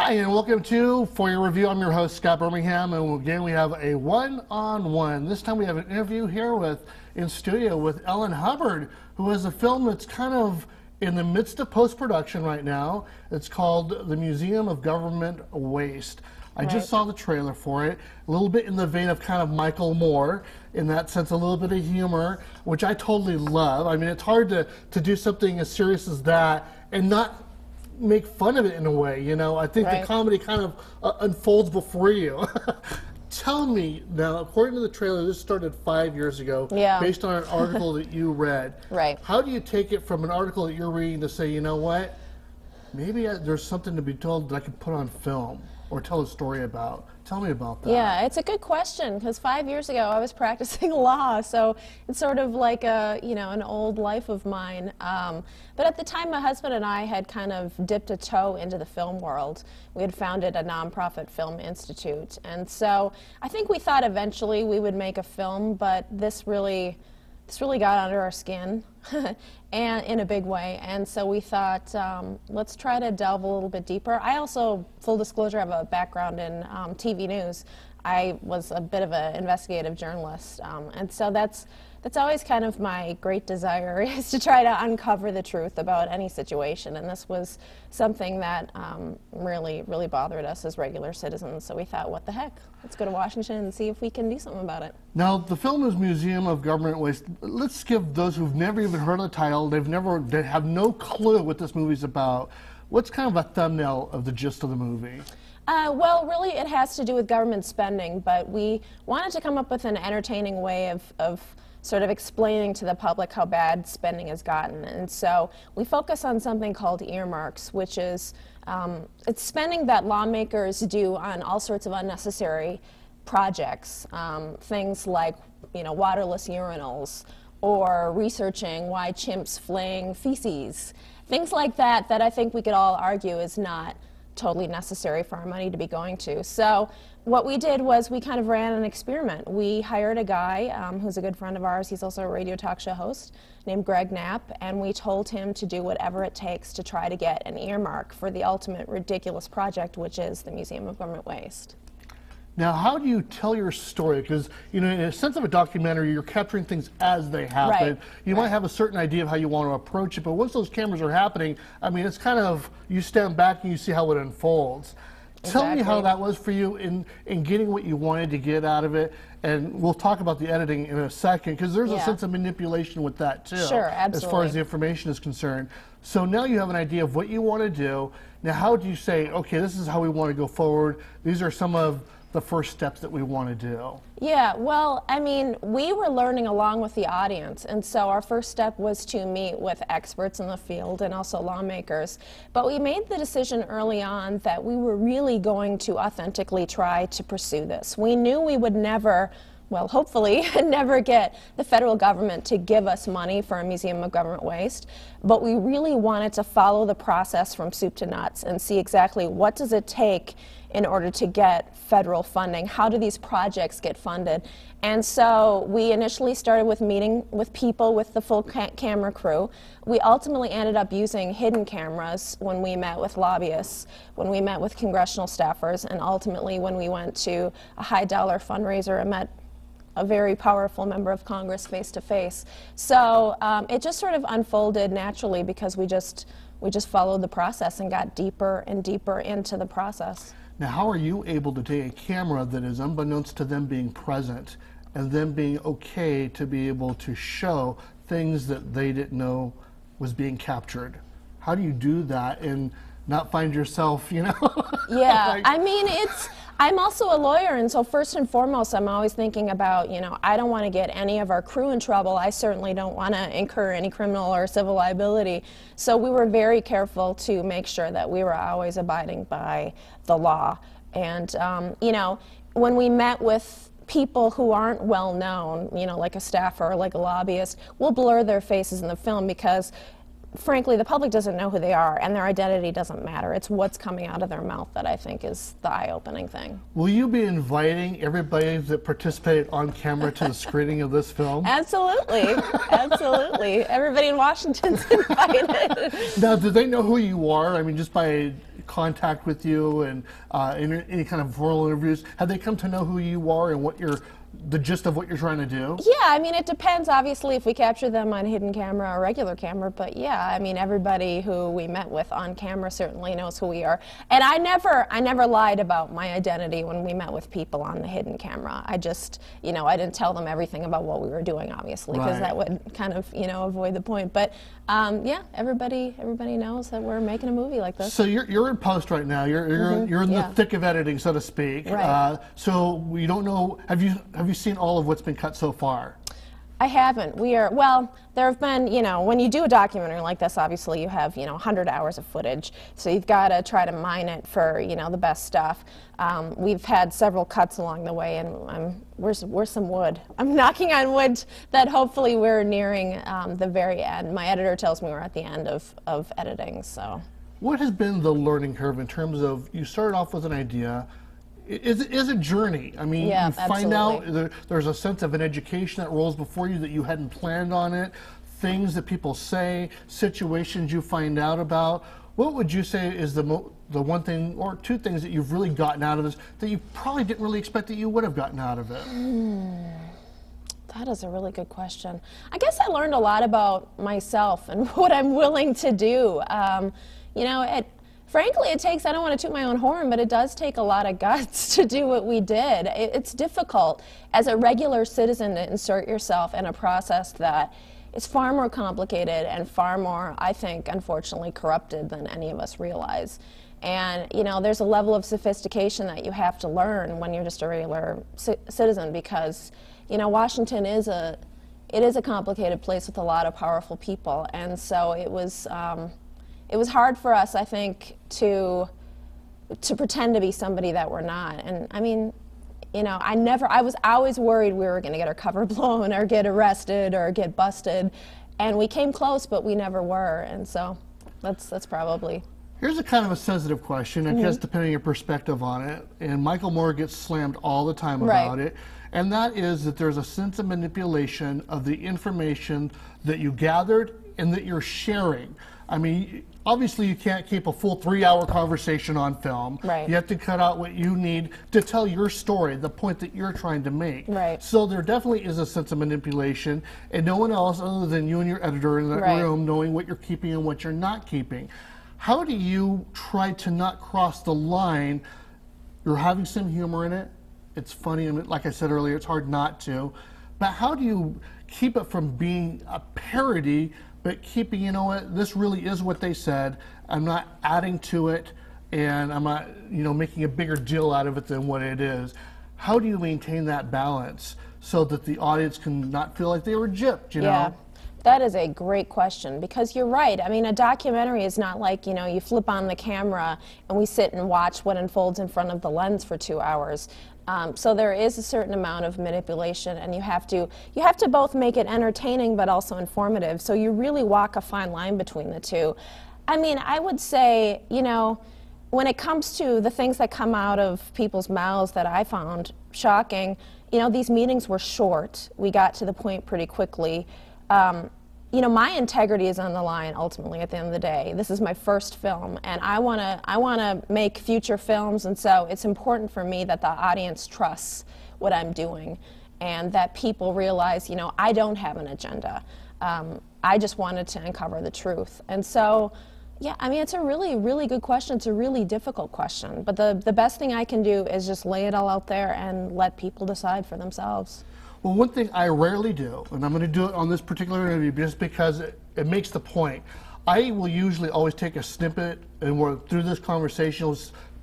Hi, and welcome to For Your Review. I'm your host, Scott Birmingham, and again we have a one-on-one. This time we have an interview here in studio with Ellen Hubbard, who has a film that's kind of in the midst of post-production right now. It's called The Museum of Government Waste. I just saw the trailer for it, a little bit in the vein of kind of Michael Moore, in that sense, a little bit of humor, which I totally love. I mean, it's hard to do something as serious as that and not make fun of it in a way, you know. I think the comedy kind of unfolds before you. Tell me now, according to the trailer, this started 5 years ago, based on an article that you read. How do you take it from an article that you're reading to say, you know what, maybe there's something to be told that I can put on film or tell a story about? Tell me about that. Yeah, it's a good question, because 5 years ago I was practicing law, so it's sort of like a, you know, an old life of mine. But at the time, my husband and I had kind of dipped a toe into the film world. We had founded a nonprofit film institute, and so I think we thought eventually we would make a film, but this really got under our skin, and in a big way, and so we thought, let's try to delve a little bit deeper. I also, full disclosure, have a background in TV news. I was a bit of an investigative journalist, and so that's always kind of my great desire, is to try to uncover the truth about any situation, and this was something that really bothered us as regular citizens, so we thought, what the heck, let's go to Washington and see if we can do something about it. Now, the film is Museum of Government Waste. Let's give those who've never even heard of the title, they have no clue what this movie's about. What's kind of a thumbnail of the gist of the movie? Well, really, it has to do with government spending, but we wanted to come up with an entertaining way of sort of explaining to the public how bad spending has gotten. And so we focus on something called earmarks, which is it's spending that lawmakers do on all sorts of unnecessary projects, things like, you know, waterless urinals, or researching why chimps fling feces, things like that, that I think we could all argue is not totally necessary for our money to be going to. So what we did was we kind of ran an experiment. We hired a guy who's a good friend of ours. He's also a radio talk show host, named Greg Knapp, and we told him to do whatever it takes to try to get an earmark for the ultimate ridiculous project, which is the Museum of Government Waste. Now, how do you tell your story? Because, you know, in a sense of a documentary, you're capturing things as they happen. You might have a certain idea of how you want to approach it, but once those cameras are happening, I mean, it's kind of, you stand back and you see how it unfolds. Tell me how that was for you in getting what you wanted to get out of it, and we'll talk about the editing in a second, because there's a sense of manipulation with that too, as far as the information is concerned. So now you have an idea of what you want to do. Now, how do you say, okay, this is how we want to go forward, these are some of the first steps that we want to do? Yeah, well, I mean, we were learning along with the audience, and so our first step was to meet with experts in the field and also lawmakers. But we made the decision early on that we were really going to authentically try to pursue this. We knew we would never, well, hopefully, never get the federal government to give us money for a Museum of Government Waste, but we really wanted to follow the process from soup to nuts and see exactly what does it take in order to get federal funding. How do these projects get funded? And so we initially started with meeting with people with the full camera crew. We ultimately ended up using hidden cameras when we met with lobbyists, when we met with congressional staffers, and ultimately when we went to a high-dollar fundraiser and met a very powerful member of Congress face to face. So it just sort of unfolded naturally, because we just followed the process and got deeper and deeper into the process. Now, how are you able to take a camera that is unbeknownst to them being present and them being okay to be able to show things that they didn't know was being captured? How do you do that and not find yourself, you know? Yeah, I mean, I'm also a lawyer, and so first and foremost, I'm always thinking about, you know, I don't want to get any of our crew in trouble. I certainly don't want to incur any criminal or civil liability. So we were very careful to make sure that we were always abiding by the law. And, you know, when we met with people who aren't well known, you know, like a staffer or like a lobbyist, we'll blur their faces in the film, because frankly, the public doesn't know who they are, and their identity doesn't matter. It's what's coming out of their mouth that I think is the eye-opening thing. Will you be inviting everybody that participated on camera to the screening of this film? Absolutely. Absolutely. Everybody in Washington's invited. Now, do they know who you are? I mean, just by contact with you and in any kind of formal interviews? Have they come to know who you are and what the gist of what you're trying to do? Yeah, I mean, it depends, obviously, if we capture them on hidden camera or regular camera, but yeah, I mean, everybody who we met with on camera certainly knows who we are. And I never lied about my identity when we met with people on the hidden camera. I just, you know, I didn't tell them everything about what we were doing, obviously, because that would kind of, you know, avoid the point. But yeah, everybody knows that we're making a movie like this. So you're in post right now. You're in the thick of editing, so to speak. Right. So we don't know. Have you seen all of what's been cut so far? I haven't. Well, there have been, you know, when you do a documentary like this, obviously you have, you know, 100 hours of footage, so you've got to try to mine it for, you know, the best stuff. We've had several cuts along the way, and where's some wood? I'm knocking on wood that hopefully we're nearing the very end. My editor tells me we're at the end of editing, so. What has been the learning curve in terms of, you started off with an idea, is a journey. I mean, yeah, you find out there's a sense of an education that rolls before you that you hadn't planned on it, things that people say, situations you find out about. What would you say is the one thing or two things that you've really gotten out of this that you probably didn't really expect that you would have gotten out of it? That is a really good question. I guess I learned a lot about myself and what I'm willing to do. You know, frankly, it takes, I don't want to toot my own horn, but it does take a lot of guts to do what we did. It's difficult as a regular citizen to insert yourself in a process that is far more complicated and far more, I think, unfortunately, corrupted than any of us realize. And, you know, there's a level of sophistication that you have to learn when you're just a regular citizen because, you know, Washington is a complicated place with a lot of powerful people. And so it was hard for us, I think, to pretend to be somebody that we're not. And I mean, you know, I was always worried we were going to get our cover blown or get arrested or get busted. And we came close, but we never were. And so that's probably. Here's a kind of a sensitive question, I guess, depending on your perspective on it. And Michael Moore gets slammed all the time about it. And that is that there's a sense of manipulation of the information that you gathered and that you're sharing. I mean, obviously you can't keep a full 3-hour conversation on film. Right. You have to cut out what you need to tell your story, the point that you're trying to make. Right. So there definitely is a sense of manipulation, and no one else other than you and your editor in that room knowing what you're keeping and what you're not keeping. How do you try to not cross the line? You're having some humor in it. It's funny, and like I said earlier, it's hard not to. But how do you keep it from being a parody, but keeping, you know what, this really is what they said. I'm not adding to it, and I'm not, you know, making a bigger deal out of it than what it is. How do you maintain that balance so that the audience can not feel like they were gypped, you know? Yeah. That is a great question because you're right. I mean, a documentary is not like, you know, you flip on the camera and we sit and watch what unfolds in front of the lens for 2 hours. So there is a certain amount of manipulation, and you have to both make it entertaining but also informative. So you really walk a fine line between the two. I mean, I would say, you know, when it comes to the things that come out of people's mouths that I found shocking, you know, these meetings were short. We got to the point pretty quickly. You know, my integrity is on the line ultimately at the end of the day. This is my first film, and I wanna make future films, and so it's important for me that the audience trusts what I'm doing and that people realize, you know, I don't have an agenda. I just wanted to uncover the truth. And so, yeah, I mean, it's a really, really good question. It's a really difficult question, but the best thing I can do is just lay it all out there and let people decide for themselves. Well, one thing I rarely do, and I'm going to do it on this particular interview just because it makes the point. I will usually always take a snippet, and through this conversation,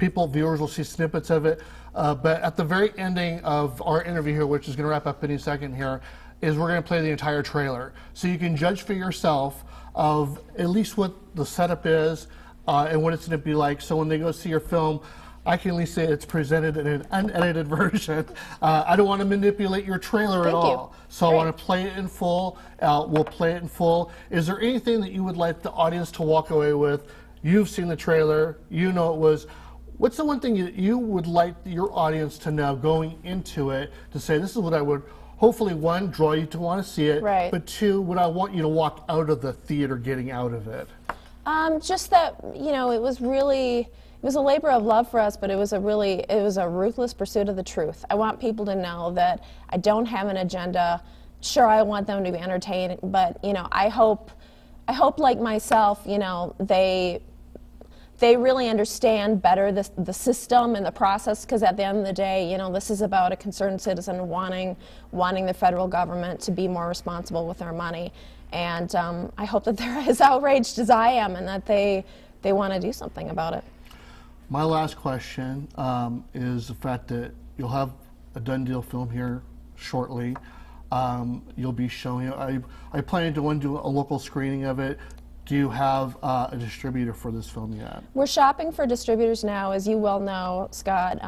viewers will see snippets of it. But at the very ending of our interview here, which is going to wrap up any second here, is we're going to play the entire trailer. So you can judge for yourself of at least what the setup is and what it's going to be like. So when they go see your film, I can at least say it's presented in an unedited version. I don't want to manipulate your trailer at all. So I want to play it in full. We'll play it in full. Is there anything that you would like the audience to walk away with? You've seen the trailer. You know it was. What's the one thing you would like your audience to know going into it to say, this is what I would hopefully, one, draw you to want to see it, but two, what I want you to walk out of the theater getting out of it? Just that, you know, it was really was a labor of love for us, but it was a ruthless pursuit of the truth. I want people to know that I don't have an agenda. Sure, I want them to be entertained, but you know, I hope like myself, you know, they really understand better the system and the process, because at the end of the day, you know, this is about a concerned citizen wanting the federal government to be more responsible with their money. And I hope that they're as outraged as I am and that they want to do something about it. My last question is the fact that you'll have a done deal film here shortly. You'll be showing it. Are you planning to do a local screening of it? Do you have a distributor for this film yet? We're shopping for distributors now. As you well know, Scott,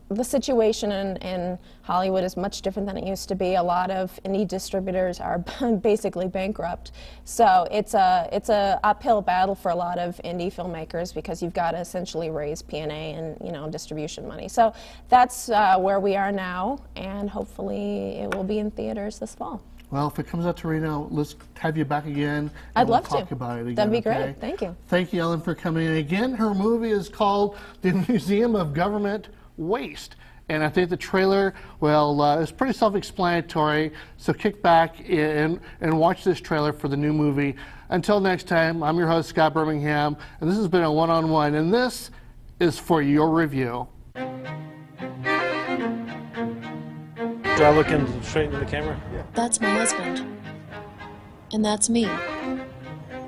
the situation in Hollywood is much different than it used to be. A lot of indie distributors are basically bankrupt. So it's a uphill battle for a lot of indie filmmakers, because you've got to essentially raise P&A and, you know, distribution money. So that's where we are now, and hopefully it will be in theaters this fall. Well, if it comes out to Reno, let's have you back again. I'd love to. Talk about it again. That'd be okay? great. Thank you. Thank you, Ellen, for coming in. Again, her movie is called The Museum of Government Waste. And I think the trailer, well, is pretty self-explanatory. So kick back and watch this trailer for the new movie. Until next time, I'm your host, Scott Birmingham, and this has been a one-on-one. And this is for your review. Do I look straight into the camera? Yeah. That's my husband. And that's me.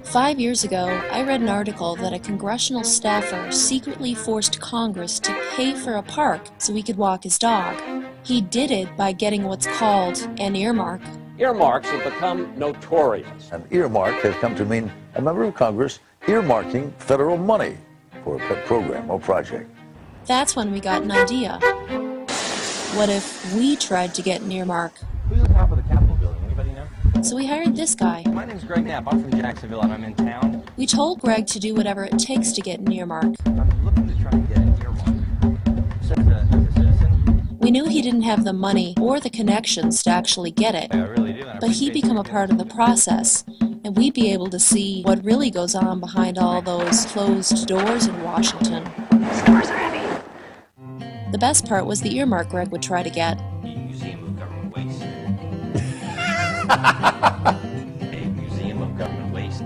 5 years ago, I read an article that a congressional staffer secretly forced Congress to pay for a park so he could walk his dog. He did it by getting what's called an earmark. Earmarks have become notorious. An earmark has come to mean a member of Congress earmarking federal money for a pet program or project. That's when we got an idea. What if we tried to get an earmark? Who's on top of the Capitol building? Anybody know? So we hired this guy. My name's Greg Knapp. I'm from Jacksonville and I'm in town. We told Greg to do whatever it takes to get an earmark. I'm looking to try and get an earmark. As a citizen. We knew he didn't have the money or the connections to actually get it. I really do. But he'd become a part of the process, and we'd be able to see what really goes on behind all those closed doors in Washington. Stores are heavy. The best part was the earmark Greg would try to get. Museum of Government Waste. A Museum of Government Waste.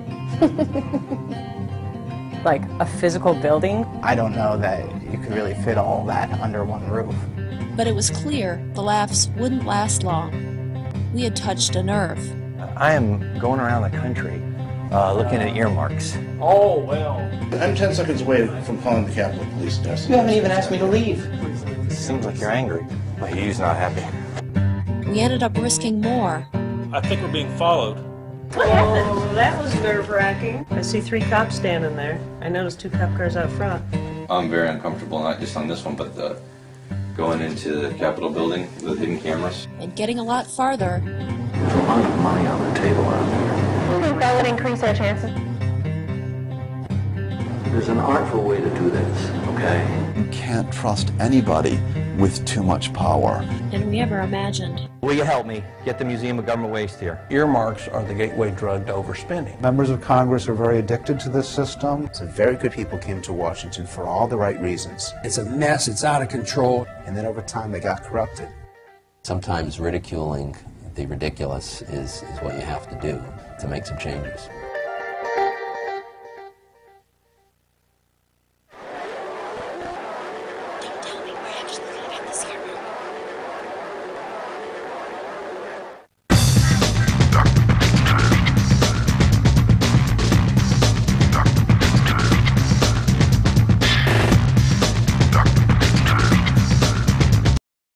Like a physical building? I don't know that you could really fit all that under one roof. But it was clear the laughs wouldn't last long. We had touched a nerve. I am going around the country looking at earmarks. Oh, well. I'm 10 seconds away from calling the Capitol Police Desk. You haven't even asked me to leave. Seems like you're angry. Well, he's not happy. We ended up risking more. I think we're being followed. What happened? Oh, that was nerve-wracking. I see 3 cops standing there. I noticed 2 cop cars out front. I'm very uncomfortable, not just on this one, but going into the Capitol building with hidden cameras. And getting a lot farther. There's a lot of money on the table out there. I think that would increase our chances. There's an artful way to do this, okay? You can't trust anybody with too much power. Than we ever imagined. Will you help me get the Museum of Government Waste here? Earmarks are the gateway drug to overspending. Members of Congress are very addicted to this system. Some very good people came to Washington for all the right reasons. It's a mess, it's out of control. And then over time they got corrupted. Sometimes ridiculing the ridiculous is what you have to do to make some changes.